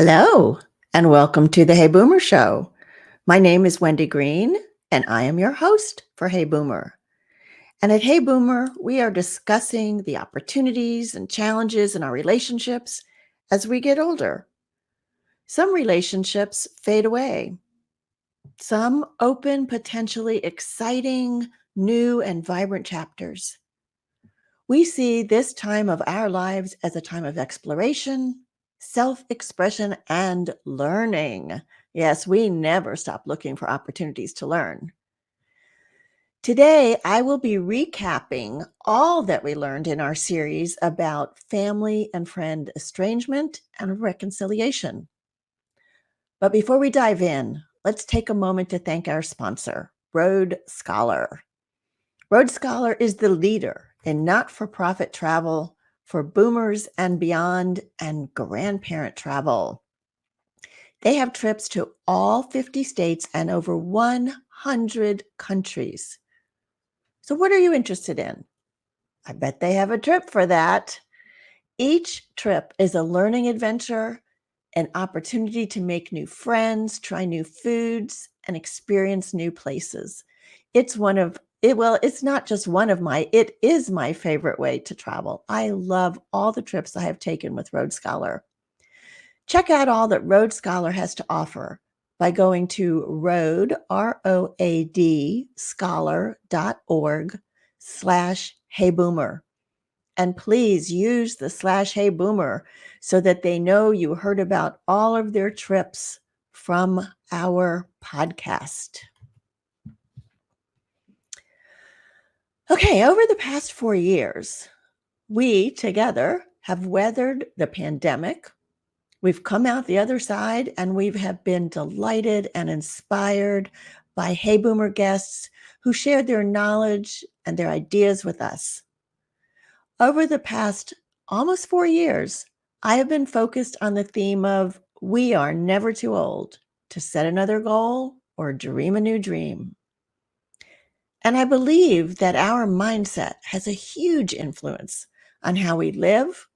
Hello, and welcome to the Hey Boomer Show. My name is Wendy Green, and I am your host for Hey Boomer. And at Hey Boomer, we are discussing the opportunities and challenges in our relationships as we get older. Some relationships fade away. Some open potentially exciting, new, and vibrant chapters. We see this time of our lives as a time of exploration, self-expression, and learning. Yes, we never stop looking for opportunities to learn. Today, I will be recapping all that we learned in our series about family and friend estrangement and reconciliation. But before we dive in, let's take a moment to thank our sponsor, Road Scholar. Road Scholar is the leader in not-for-profit travel for boomers and beyond and grandparent travel. They have trips to all 50 states and over 100 countries. So what are you interested in? I bet they have a trip for that. Each trip is a learning adventure, an opportunity to make new friends, try new foods, and experience new places. It's not just it is my favorite way to travel. I love all the trips I have taken with Road Scholar. Check out all that Road Scholar has to offer by going to ROAD, scholar.org/heyboomer. And please use the /heyboomer so that they know you heard about all of their trips from our podcast. Okay, over the past 4 years, we together have weathered the pandemic. We've come out the other side, and we have been delighted and inspired by Hey Boomer guests who shared their knowledge and their ideas with us. Over the past almost 4 years, I have been focused on the theme of we are never too old to set another goal or dream a new dream. And I believe that our mindset has a huge influence on how we live,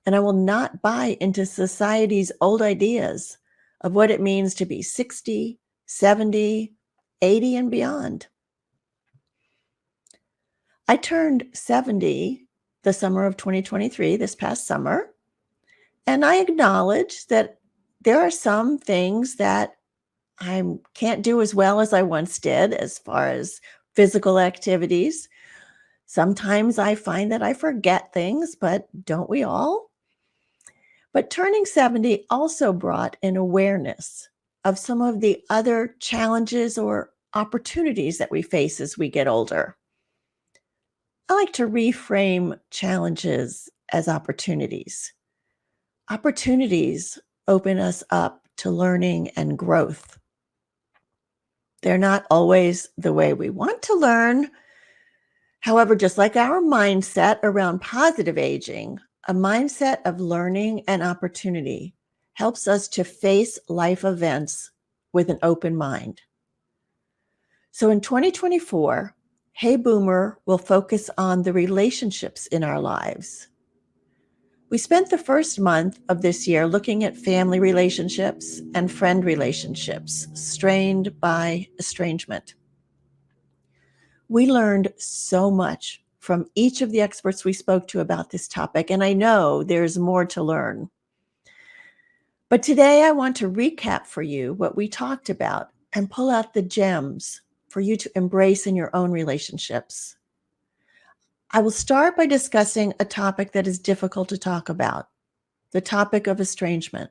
and I will not buy into society's old ideas of what it means to be 60, 70, 80, and beyond. I turned 70 the summer of 2023, this past summer, and I acknowledge that there are some things that I can't do as well as I once did as far as physical activities. Sometimes I find that I forget things, but don't we all? But turning 70 also brought an awareness of some of the other challenges or opportunities that we face as we get older. I like to reframe challenges as opportunities. Opportunities open us up to learning and growth. They're not always the way we want to learn. However, just like our mindset around positive aging, a mindset of learning and opportunity helps us to face life events with an open mind. So in 2024, Hey Boomer will focus on the relationships in our lives. We spent the first month of this year looking at family relationships and friend relationships strained by estrangement. We learned so much from each of the experts we spoke to about this topic, and I know there's more to learn. But today I want to recap for you what we talked about and pull out the gems for you to embrace in your own relationships. I will start by discussing a topic that is difficult to talk about, the topic of estrangement.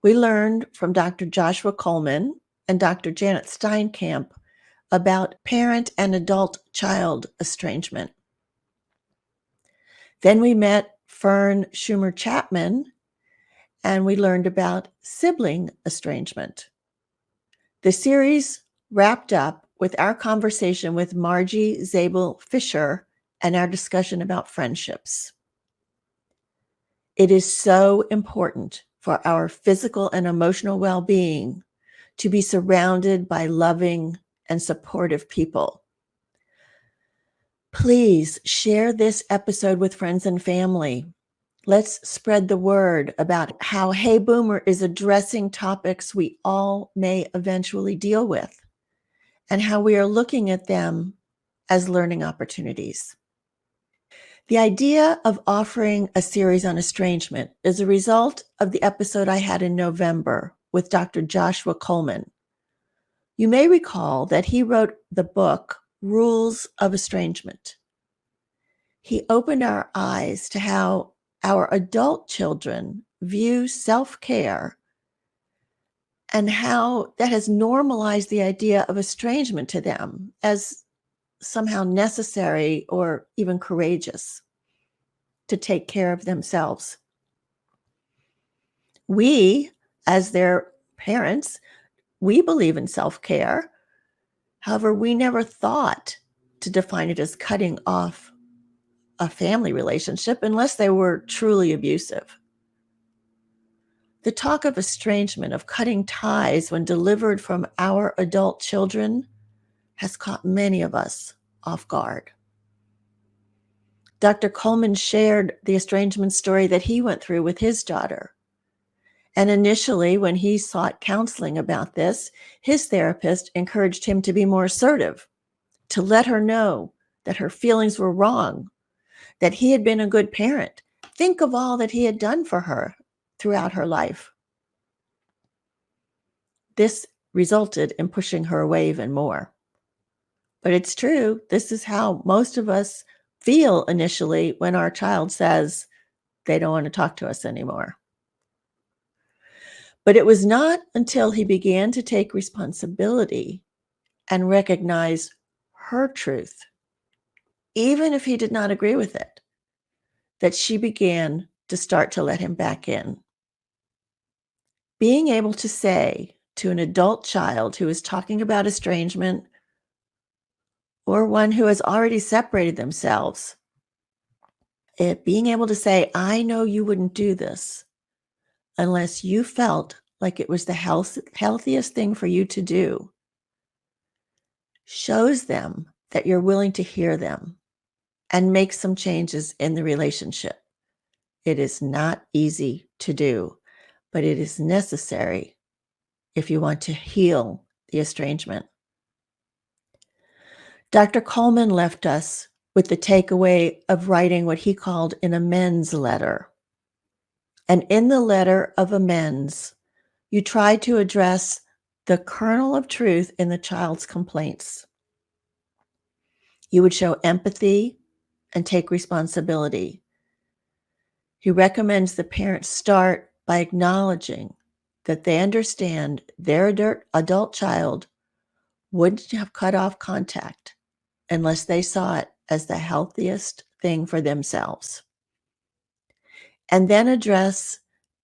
We learned from Dr. Joshua Coleman and Dr. Janet Steinkamp about parent and adult-child estrangement. Then we met Fern Schumer Chapman, and we learned about sibling estrangement. The series wrapped up with our conversation with Margie Zabel Fisher and our discussion about friendships. It is so important for our physical and emotional well-being to be surrounded by loving and supportive people. Please share this episode with friends and family. Let's spread the word about how Hey Boomer is addressing topics we all may eventually deal with, and how we are looking at them as learning opportunities. The idea of offering a series on estrangement is a result of the episode I had in November with Dr. Joshua Coleman. You may recall that he wrote the book Rules of Estrangement. He opened our eyes to how our adult children view self-care and how that has normalized the idea of estrangement to them as somehow necessary or even courageous to take care of themselves. We, as their parents, we believe in self-care. However, we never thought to define it as cutting off a family relationship unless they were truly abusive. The talk of estrangement, of cutting ties when delivered from our adult children, has caught many of us off guard. Dr. Coleman shared the estrangement story that he went through with his daughter. And initially, when he sought counseling about this, his therapist encouraged him to be more assertive, to let her know that her feelings were wrong, that he had been a good parent. Think of all that he had done for her throughout her life. This resulted in pushing her away even more. But it's true, this is how most of us feel initially when our child says they don't want to talk to us anymore. But it was not until he began to take responsibility and recognize her truth, even if he did not agree with it, that she began to start to let him back in. Being able to say to an adult child who is talking about estrangement or one who has already separated themselves, being able to say, I know you wouldn't do this unless you felt like it was the healthiest thing for you to do, shows them that you're willing to hear them and make some changes in the relationship. It is not easy to do, but it is necessary if you want to heal the estrangement. Dr. Coleman left us with the takeaway of writing what he called an amends letter. And in the letter of amends, you try to address the kernel of truth in the child's complaints. You would show empathy and take responsibility. He recommends the parents start by acknowledging that they understand their adult child wouldn't have cut off contact unless they saw it as the healthiest thing for themselves. And then address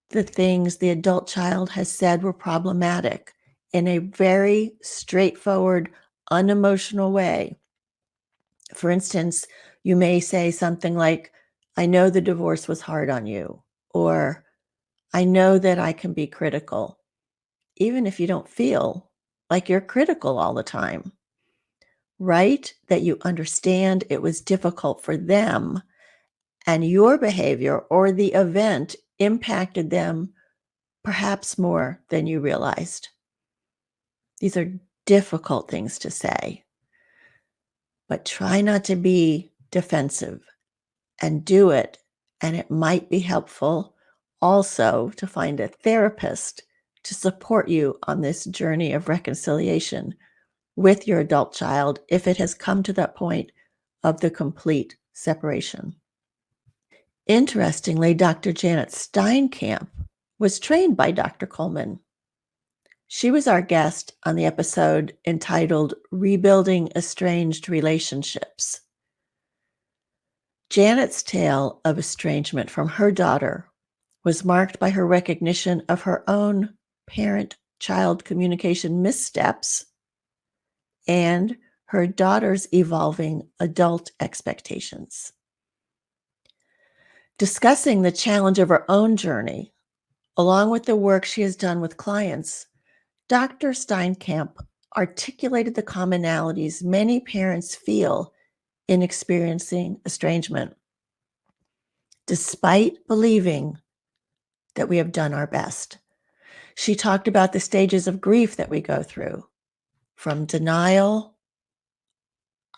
the things the adult child has said were problematic in a very straightforward, unemotional way. For instance, you may say something like, I know the divorce was hard on you, or I know that I can be critical, even if you don't feel like you're critical all the time. Write that you understand it was difficult for them and your behavior or the event impacted them perhaps more than you realized. These are difficult things to say, but try not to be defensive and do it. And it might be helpful also to find a therapist to support you on this journey of reconciliation with your adult child if it has come to that point of the complete separation. Interestingly, Dr. Janet Steinkamp was trained by Dr. Coleman. She was our guest on the episode entitled Rebuilding Estranged Relationships. Janet's tale of estrangement from her daughter was marked by her recognition of her own parent-child communication missteps and her daughter's evolving adult expectations. Discussing the challenge of her own journey, along with the work she has done with clients, Dr. Steinkamp articulated the commonalities many parents feel in experiencing estrangement. despite believing that we have done our best. She talked about the stages of grief that we go through, from denial,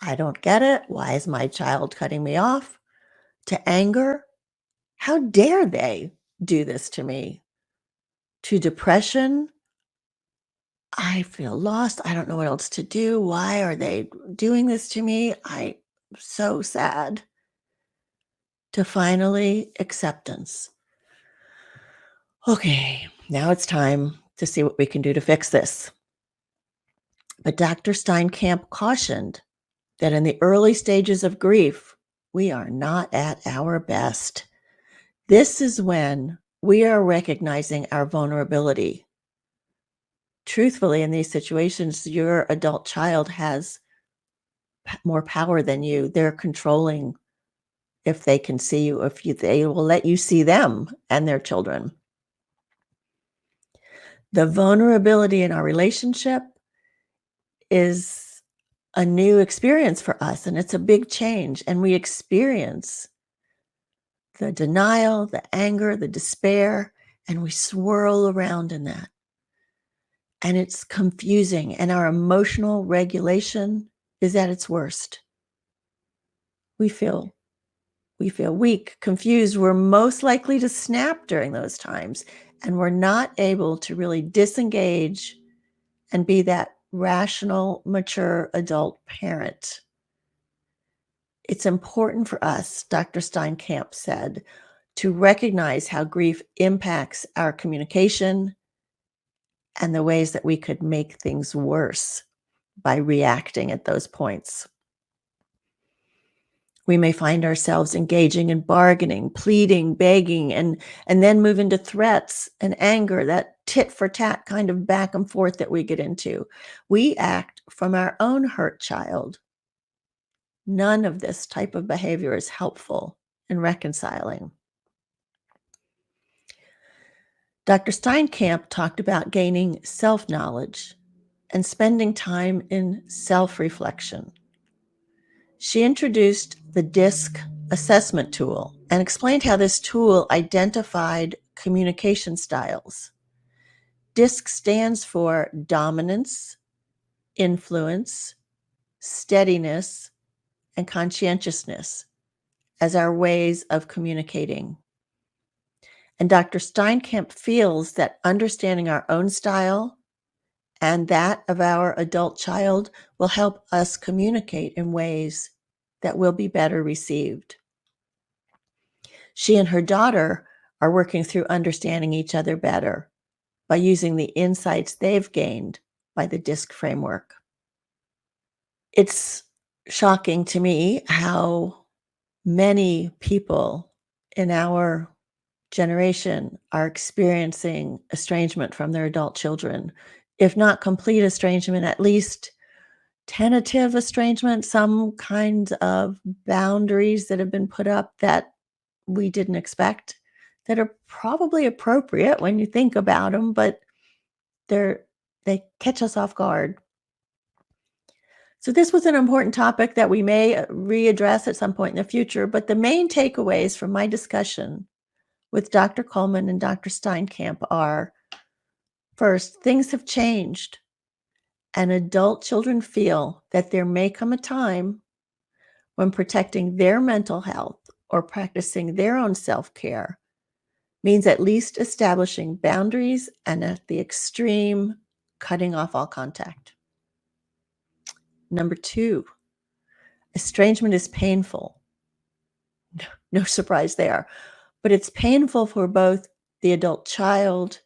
I don't get it, why is my child cutting me off, to anger, how dare they do this to me, to depression, I feel lost, I don't know what else to do, why are they doing this to me, I'm so sad, to finally acceptance. Okay, now it's time to see what we can do to fix this. But Dr. Steinkamp cautioned that in the early stages of grief, we are not at our best. This is when we are recognizing our vulnerability. Truthfully, in these situations, your adult child has more power than you. They're controlling if they can see you, they will let you see them and their children. The vulnerability in our relationship is a new experience for us, and it's a big change, and we experience the denial, the anger, the despair, and we swirl around in that. And it's confusing, and our emotional regulation is at its worst. We feel weak, confused. We're most likely to snap during those times, and we're not able to really disengage and be that rational, mature adult parent. It's important for us, Dr. Steinkamp said, to recognize how grief impacts our communication and the ways that we could make things worse by reacting at those points. We may find ourselves engaging in bargaining, pleading, begging, and then move into threats and anger, that tit for tat kind of back and forth that we get into. We act from our own hurt child. None of this type of behavior is helpful in reconciling. Dr. Steinkamp talked about gaining self-knowledge and spending time in self-reflection. She introduced the DISC assessment tool and explained how this tool identified communication styles. DISC stands for dominance, influence, steadiness, and conscientiousness as our ways of communicating. And Dr. Steinkamp feels that understanding our own style and that of our adult child will help us communicate in ways that will be better received. She and her daughter are working through understanding each other better by using the insights they've gained by the DISC framework. It's shocking to me how many people in our generation are experiencing estrangement from their adult children. If not complete estrangement, at least tentative estrangement, some kinds of boundaries that have been put up that we didn't expect, that are probably appropriate when you think about them, but they catch us off guard. So this was an important topic that we may readdress at some point in the future, but the main takeaways from my discussion with Dr. Coleman and Dr. Steinkamp are, first, things have changed, and adult children feel that there may come a time when protecting their mental health or practicing their own self-care means at least establishing boundaries and, at the extreme, cutting off all contact. Number two, estrangement is painful. No surprise there, but it's painful for both the adult child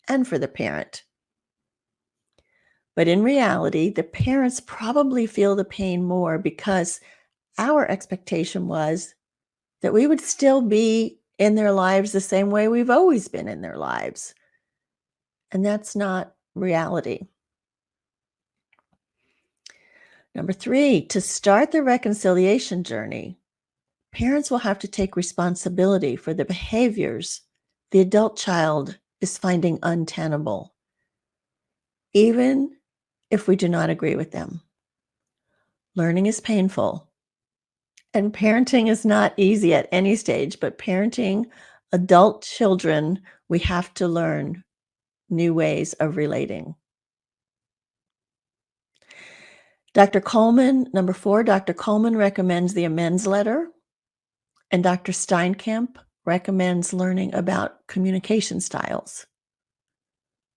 and for the parent. But in reality, the parents probably feel the pain more because our expectation was that we would still be in their lives the same way we've always been in their lives. And that's not reality. Number three, to start the reconciliation journey, parents will have to take responsibility for the behaviors the adult child is finding untenable, even if we do not agree with them. Learning is painful, And parenting is not easy at any stage, but parenting adult children, we have to learn new ways of relating. Dr. Coleman, number 4, Dr. Coleman recommends the amends letter, and Dr. Steinkamp recommends learning about communication styles.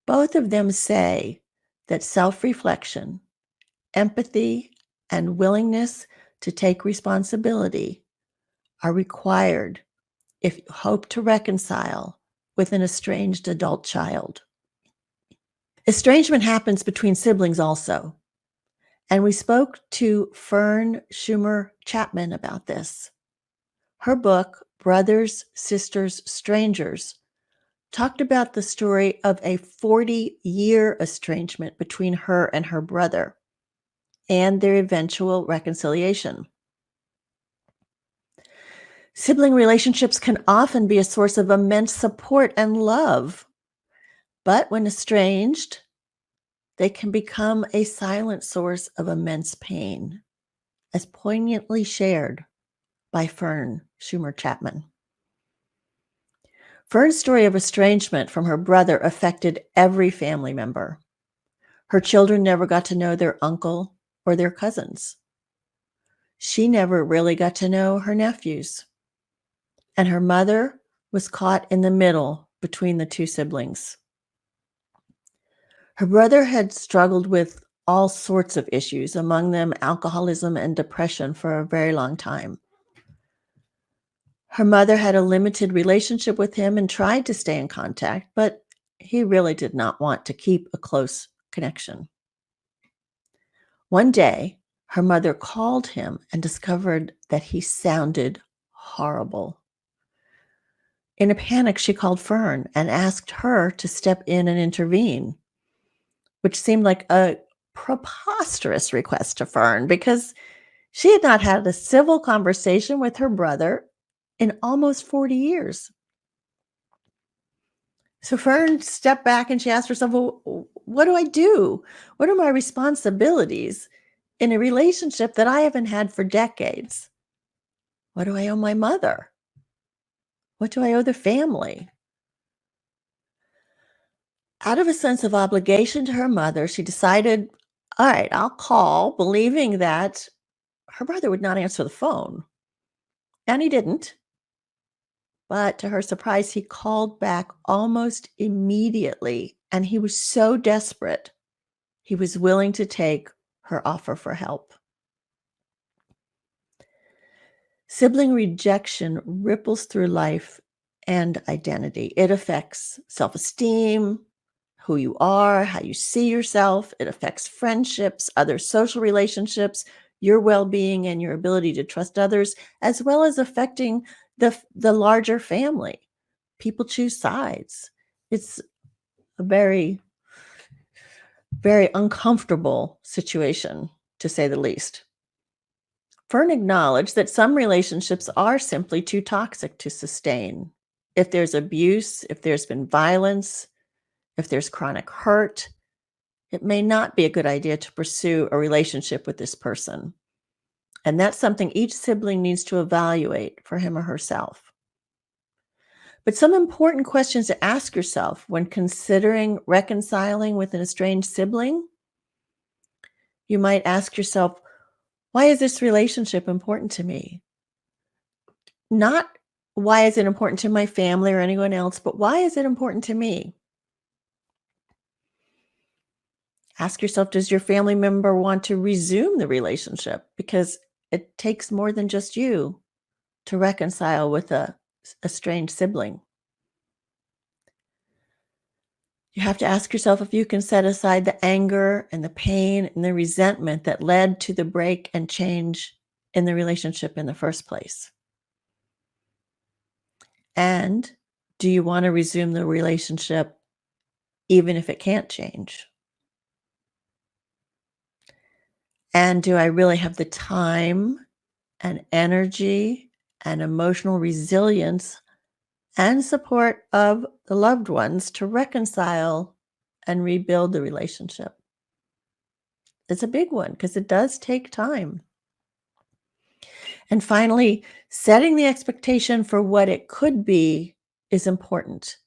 Both of them say that self-reflection, empathy, and willingness to take responsibility are required if you hope to reconcile with an estranged adult child. Estrangement happens between siblings also, and we spoke to Fern Schumer Chapman about this. Her book, Brothers, Sisters, Strangers, talked about the story of a 40-year estrangement between her and her brother and their eventual reconciliation. Sibling relationships can often be a source of immense support and love, but when estranged, they can become a silent source of immense pain, as poignantly shared by Fern Schumer Chapman. Fern's story of estrangement from her brother affected every family member. Her children never got to know their uncle or their cousins. She never really got to know her nephews. And her mother was caught in the middle between the two siblings. Her brother had struggled with all sorts of issues, among them alcoholism and depression, for a very long time. Her mother had a limited relationship with him and tried to stay in contact, but he really did not want to keep a close connection. One day, her mother called him and discovered that he sounded horrible. In a panic, she called Fern and asked her to step in and intervene, which seemed like a preposterous request to Fern because she had not had a civil conversation with her brother in almost 40 years. So Fern stepped back and she asked herself, well, what do I do? What are my responsibilities in a relationship that I haven't had for decades? What do I owe my mother? What do I owe the family? Out of a sense of obligation to her mother, she decided, all right, I'll call, believing that her brother would not answer the phone. And he didn't. But to her surprise, he called back almost immediately. And he was so desperate, he was willing to take her offer for help. Sibling rejection ripples through life and identity. It affects self-esteem, who you are, how you see yourself. It affects friendships, other social relationships, your well-being, and your ability to trust others, as well as affecting the larger family. People choose sides. It's a very, very uncomfortable situation, to say the least. Fern acknowledged that some relationships are simply too toxic to sustain. If there's abuse, if there's been violence, if there's chronic hurt, it may not be a good idea to pursue a relationship with this person. And that's something each sibling needs to evaluate for him or herself. But some important questions to ask yourself when considering reconciling with an estranged sibling, you might ask yourself, why is this relationship important to me? Not why is it important to my family or anyone else, but why is it important to me? Ask yourself, does your family member want to resume the relationship? Because it takes more than just you to reconcile with a estranged sibling. You have to ask yourself if you can set aside the anger and the pain and the resentment that led to the break and change in the relationship in the first place. And do you want to resume the relationship even if it can't change? And do I really have the time and energy and emotional resilience and support of the loved ones to reconcile and rebuild the relationship? It's a big one because it does take time. And finally, setting the expectation for what it could be is important.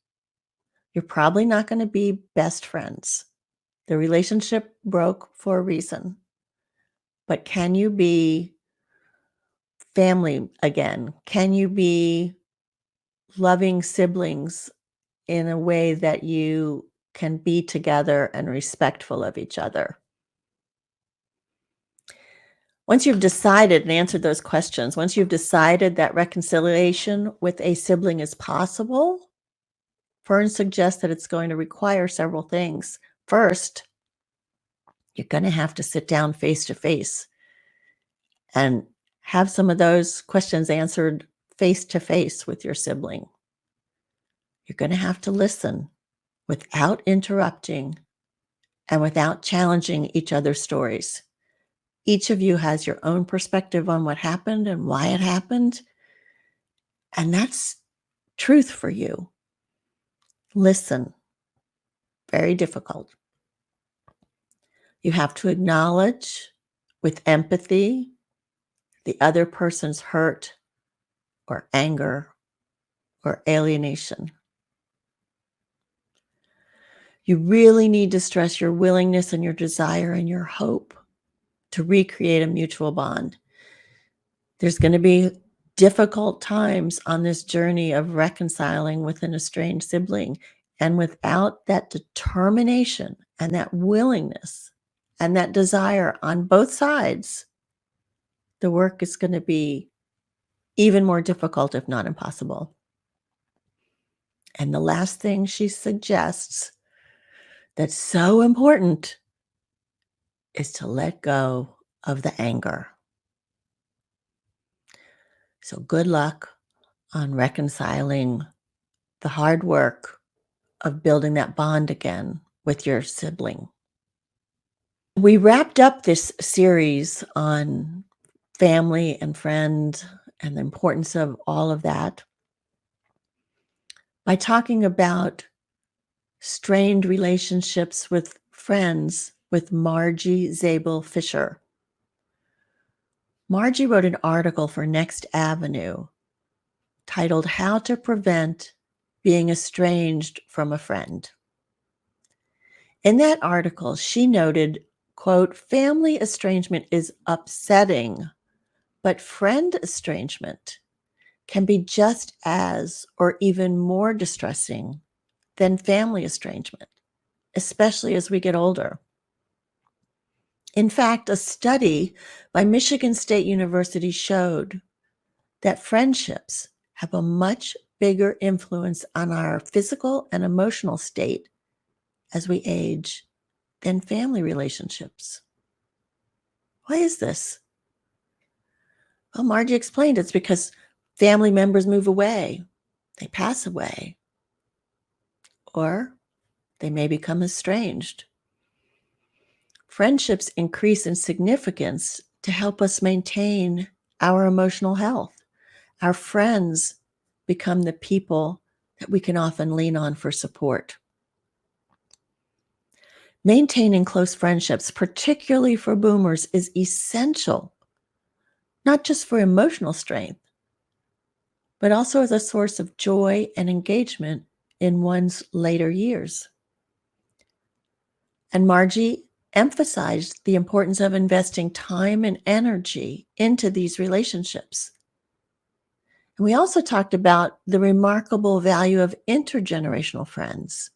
You're probably not going to be best friends. The relationship broke for a reason. But can you be family again? Can you be loving siblings in a way that you can be together and respectful of each other? Once you've decided and answered those questions, once you've decided that reconciliation with a sibling is possible, Fern suggests that it's going to require several things. First, you're going to have to sit down face to face and have some of those questions answered face to face with your sibling. You're going to have to listen without interrupting and without challenging each other's stories. Each of you has your own perspective on what happened and why it happened, and that's truth for you. Listen. Very difficult. You have to acknowledge with empathy the other person's hurt or anger or alienation. You really need to stress your willingness and your desire and your hope to recreate a mutual bond. There's going to be difficult times on this journey of reconciling with an estranged sibling. And without that determination and that willingness and that desire on both sides, the work is going to be even more difficult, if not impossible. And the last thing she suggests that's so important is to let go of the anger. So good luck on reconciling the hard work of building that bond again with your sibling. We wrapped up this series on family and friend and the importance of all of that by talking about strained relationships with friends with Margie Zabel Fisher. Margie wrote an article for Next Avenue titled How to Prevent Being Estranged from a Friend. In that article, she noted, quote, family estrangement is upsetting, but friend estrangement can be just as or even more distressing than family estrangement, especially as we get older. In fact, a study by Michigan State University showed that friendships have a much bigger influence on our physical and emotional state as we age than family relationships. Why is this? Well, Margie explained it's because family members move away, they pass away, or they may become estranged. Friendships increase in significance to help us maintain our emotional health. Our friends become the people that we can often lean on for support. Maintaining close friendships, particularly for boomers, is essential, not just for emotional strength, but also as a source of joy and engagement in one's later years. And Margie emphasized the importance of investing time and energy into these relationships. And we also talked about the remarkable value of intergenerational friends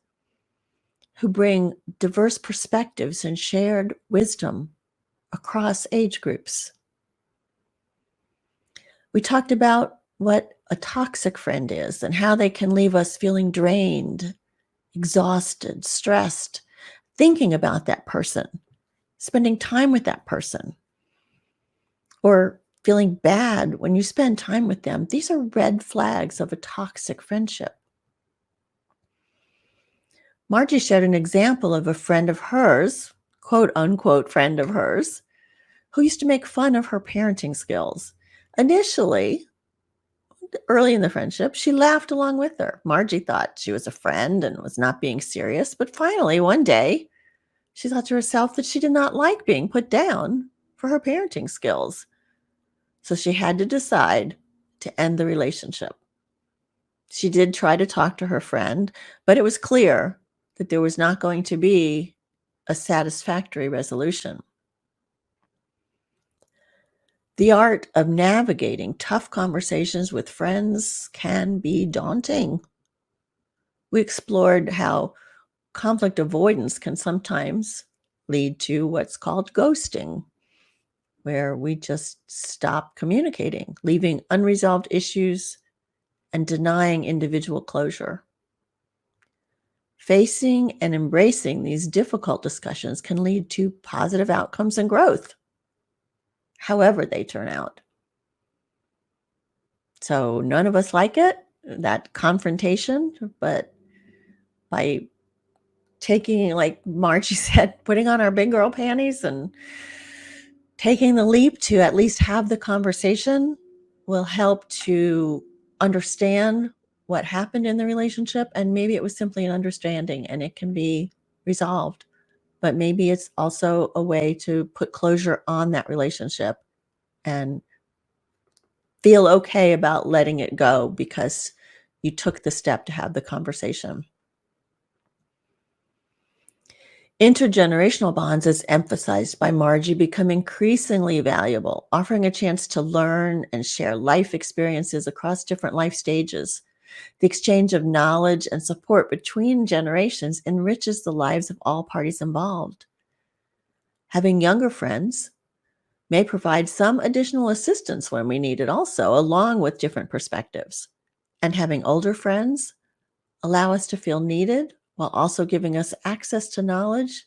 who bring diverse perspectives and shared wisdom across age groups. We talked about what a toxic friend is and how they can leave us feeling drained, exhausted, stressed, thinking about that person, spending time with that person, or feeling bad when you spend time with them. These are red flags of a toxic friendship. Margie shared an example of a friend of hers, quote unquote friend of hers, who used to make fun of her parenting skills. Initially, early in the friendship, she laughed along with her. Margie thought she was a friend and was not being serious, but finally, one day, she thought to herself that she did not like being put down for her parenting skills. So she had to decide to end the relationship. She did try to talk to her friend, but it was clear that there was not going to be a satisfactory resolution. The art of navigating tough conversations with friends can be daunting. We explored how conflict avoidance can sometimes lead to what's called ghosting, where we just stop communicating, leaving unresolved issues and denying individual closure. Facing and embracing these difficult discussions can lead to positive outcomes and growth, however they turn out. So none of us like it, that confrontation, but by taking, like Margie said, putting on our big girl panties and taking the leap to at least have the conversation will help to understand what happened in the relationship. And maybe it was simply an understanding and it can be resolved. But maybe it's also a way to put closure on that relationship and feel okay about letting it go because you took the step to have the conversation. Intergenerational bonds, as emphasized by Margie, become increasingly valuable, offering a chance to learn and share life experiences across different life stages. The exchange of knowledge and support between generations enriches the lives of all parties involved. Having younger friends may provide some additional assistance when we need it also, along with different perspectives. And having older friends allow us to feel needed while also giving us access to knowledge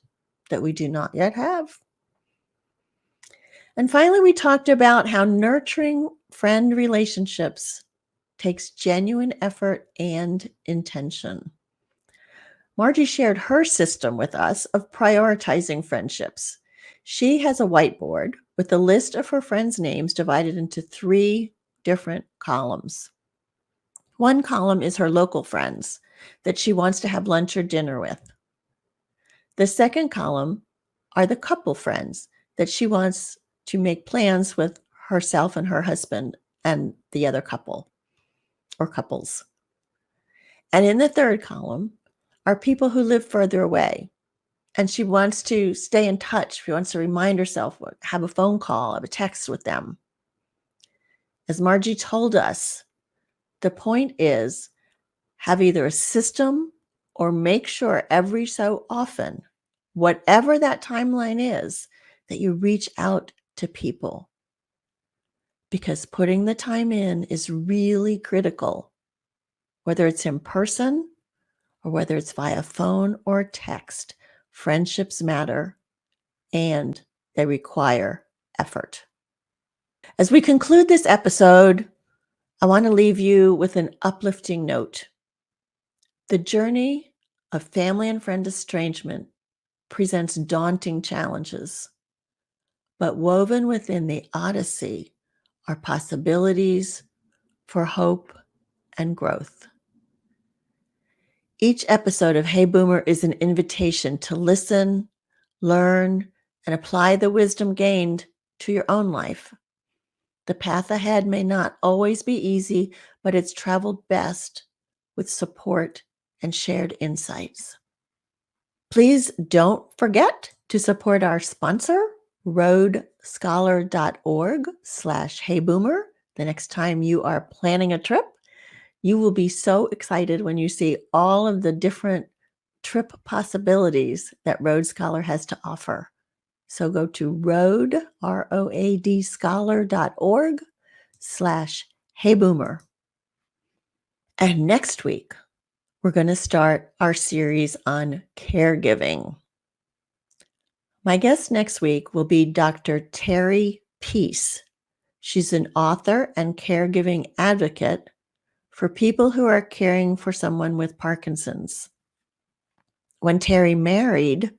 that we do not yet have. And finally, we talked about how nurturing friend relationships takes genuine effort and intention. Margie shared her system with us of prioritizing friendships. She has a whiteboard with a list of her friends' names divided into 3 different columns. One column is her local friends that she wants to have lunch or dinner with. The second column are the couple friends that she wants to make plans with herself and her husband and the other couple or couples. And in the third column are people who live further away. And she wants to stay in touch. She wants to remind herself, have a phone call, have a text with them. As Margie told us, the point is have either a system or make sure every so often, whatever that timeline is, that you reach out to people. Because putting the time in is really critical, whether it's in person or whether it's via phone or text. Friendships matter and they require effort. As we conclude this episode, I want to leave you with an uplifting note. The journey of family and friend estrangement presents daunting challenges, but woven within the odyssey are possibilities for hope and growth. Each episode of Hey Boomer is an invitation to listen, learn, and apply the wisdom gained to your own life. The path ahead may not always be easy, but it's traveled best with support and shared insights. Please don't forget to support our sponsor, roadscholar.org/heyboomer. The next time you are planning a trip, you will be so excited when you see all of the different trip possibilities that Road Scholar has to offer. So go to roadscholar.org/heyboomer. And next week, we're going to start our series on caregiving. My guest next week will be Dr. Terry Peace. She's an author and caregiving advocate for people who are caring for someone with Parkinson's. When Terry married,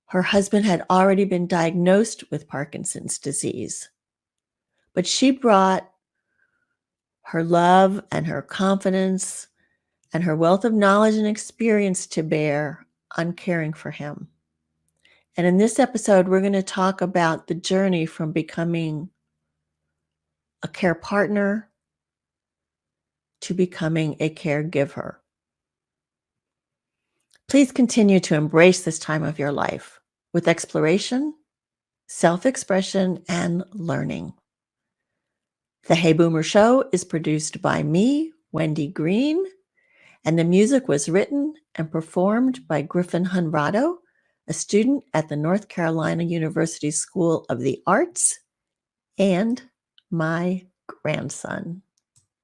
her husband had already been diagnosed with Parkinson's disease, but she brought her love and her confidence and her wealth of knowledge and experience to bear on caring for him. And in this episode, we're going to talk about the journey from becoming a care partner, to becoming a caregiver. Please continue to embrace this time of your life with exploration, self-expression, and learning. The Hey Boomer Show is produced by me, Wendy Green, and the music was written and performed by Griffin Hunrado, a student at the North Carolina University School of the Arts, and my grandson.